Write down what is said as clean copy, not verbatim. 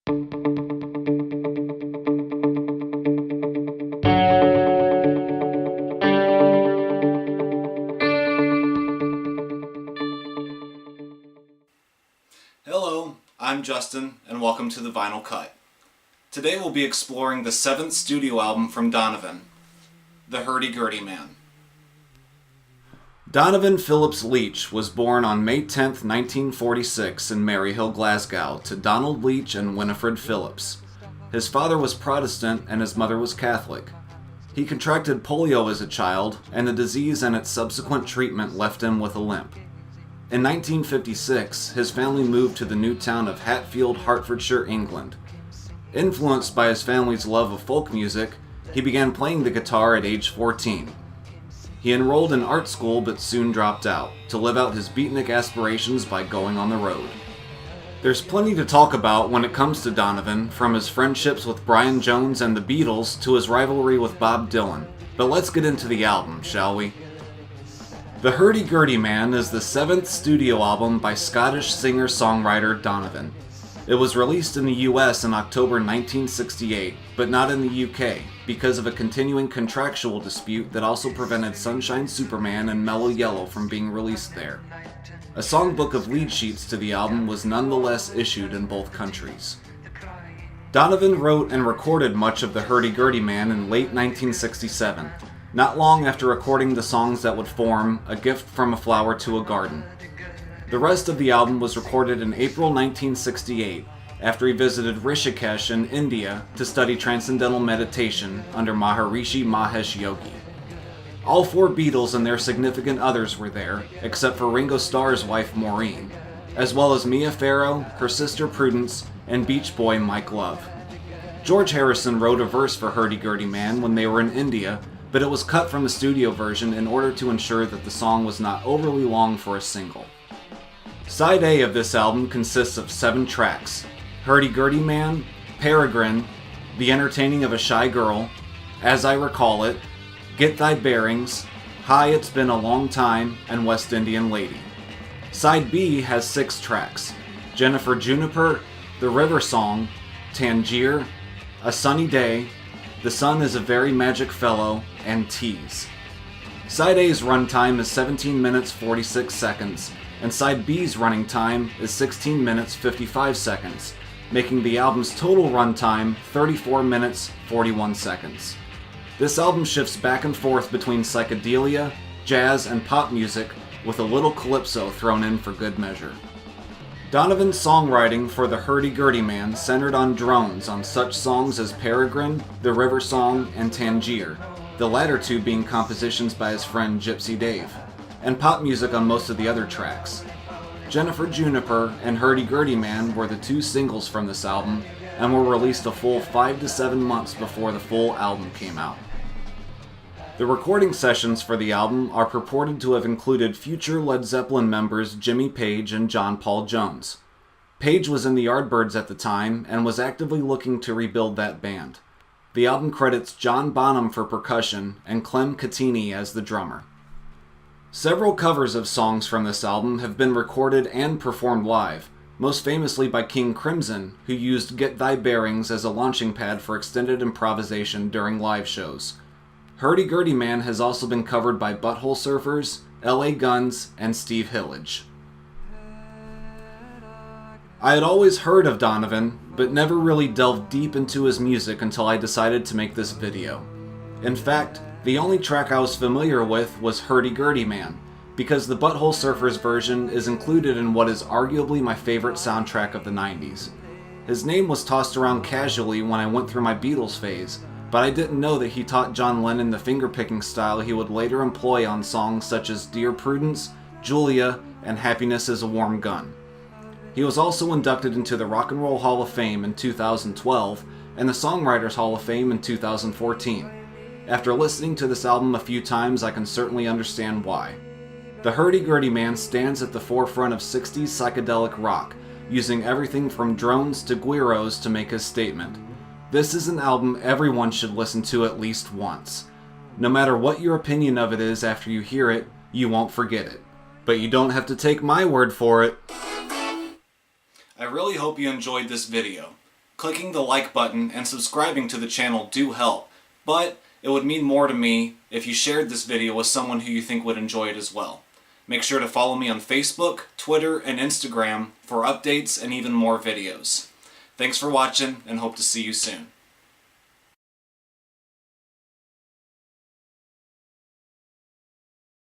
Hello, I'm Justin, and welcome to The Vinyl Cut. Today we'll be exploring the 7th studio album from Donovan, the Hurdy Gurdy Man. Donovan Phillips Leach was born on May 10, 1946 in Maryhill, Glasgow, to Donald Leach and Winifred Phillips. His father was Protestant and his mother was Catholic. He contracted polio as a child, and the disease and its subsequent treatment left him with a limp. In 1956, his family moved to the new town of Hatfield, Hertfordshire, England. Influenced by his family's love of folk music, he began playing the guitar at age 14. He enrolled in art school but soon dropped out, to live out his beatnik aspirations by going on the road. There's plenty to talk about when it comes to Donovan, from his friendships with Brian Jones and the Beatles to his rivalry with Bob Dylan, but let's get into the album, shall we? The Hurdy Gurdy Man is the 7th studio album by Scottish singer-songwriter Donovan. It was released in the US in October 1968, but not in the UK, because of a continuing contractual dispute that also prevented Sunshine Superman and Mellow Yellow from being released there. A songbook of lead sheets to the album was nonetheless issued in both countries. Donovan wrote and recorded much of the Hurdy Gurdy Man in late 1967, not long after recording the songs that would form A Gift from a Flower to a Garden. The rest of the album was recorded in April 1968, after he visited Rishikesh in India to study transcendental meditation under Maharishi Mahesh Yogi. All 4 Beatles and their significant others were there, except for Ringo Starr's wife Maureen, as well as Mia Farrow, her sister Prudence, and Beach Boy Mike Love. George Harrison wrote a verse for Hurdy Gurdy Man when they were in India, but it was cut from the studio version in order to ensure that the song was not overly long for a single. Side A of this album consists of 7 tracks: Hurdy Gurdy Man, Peregrine, The Entertaining of a Shy Girl, As I Recall It, Get Thy Bearings, Hi It's Been a Long Time, and West Indian Lady. Side B has 6 tracks: Jennifer Juniper, The River Song, Tangier, A Sunny Day, The Sun is a Very Magic Fellow, and Tease. Side A's runtime is 17 minutes 46 seconds, and Side B's running time is 16 minutes 55 seconds, making the album's total runtime 34 minutes 41 seconds. This album shifts back and forth between psychedelia, jazz, and pop music, with a little calypso thrown in for good measure. Donovan's songwriting for the Hurdy Gurdy Man centered on drones on such songs as Peregrine, The River Song, and Tangier, the latter 2 being compositions by his friend Gypsy Dave, and pop music on most of the other tracks. Jennifer Juniper and Hurdy Gurdy Man were the 2 singles from this album, and were released a full 5 to 7 months before the full album came out. The recording sessions for the album are purported to have included future Led Zeppelin members Jimmy Page and John Paul Jones. Page was in the Yardbirds at the time and was actively looking to rebuild that band. The album credits John Bonham for percussion and Clem Catini as the drummer. Several covers of songs from this album have been recorded and performed live, most famously by King Crimson, who used Get Thy Bearings as a launching pad for extended improvisation during live shows. Hurdy Gurdy Man has also been covered by Butthole Surfers, LA Guns, and Steve Hillage. I had always heard of Donovan, but never really delved deep into his music until I decided to make this video. In fact, the only track I was familiar with was Hurdy Gurdy Man, because the Butthole Surfers version is included in what is arguably my favorite soundtrack of the 90s. His name was tossed around casually when I went through my Beatles phase, but I didn't know that he taught John Lennon the fingerpicking style he would later employ on songs such as Dear Prudence, Julia, and Happiness is a Warm Gun. He was also inducted into the Rock and Roll Hall of Fame in 2012 and the Songwriters Hall of Fame in 2014. After listening to this album a few times, I can certainly understand why. The Hurdy Gurdy Man stands at the forefront of 60s psychedelic rock, using everything from drones to guiros to make his statement. This is an album everyone should listen to at least once. No matter what your opinion of it is after you hear it, you won't forget it. But you don't have to take my word for it. I really hope you enjoyed this video. Clicking the like button and subscribing to the channel do help, but it would mean more to me if you shared this video with someone who you think would enjoy it as well. Make sure to follow me on Facebook, Twitter, and Instagram for updates and even more videos. Thanks for watching, and hope to see you soon.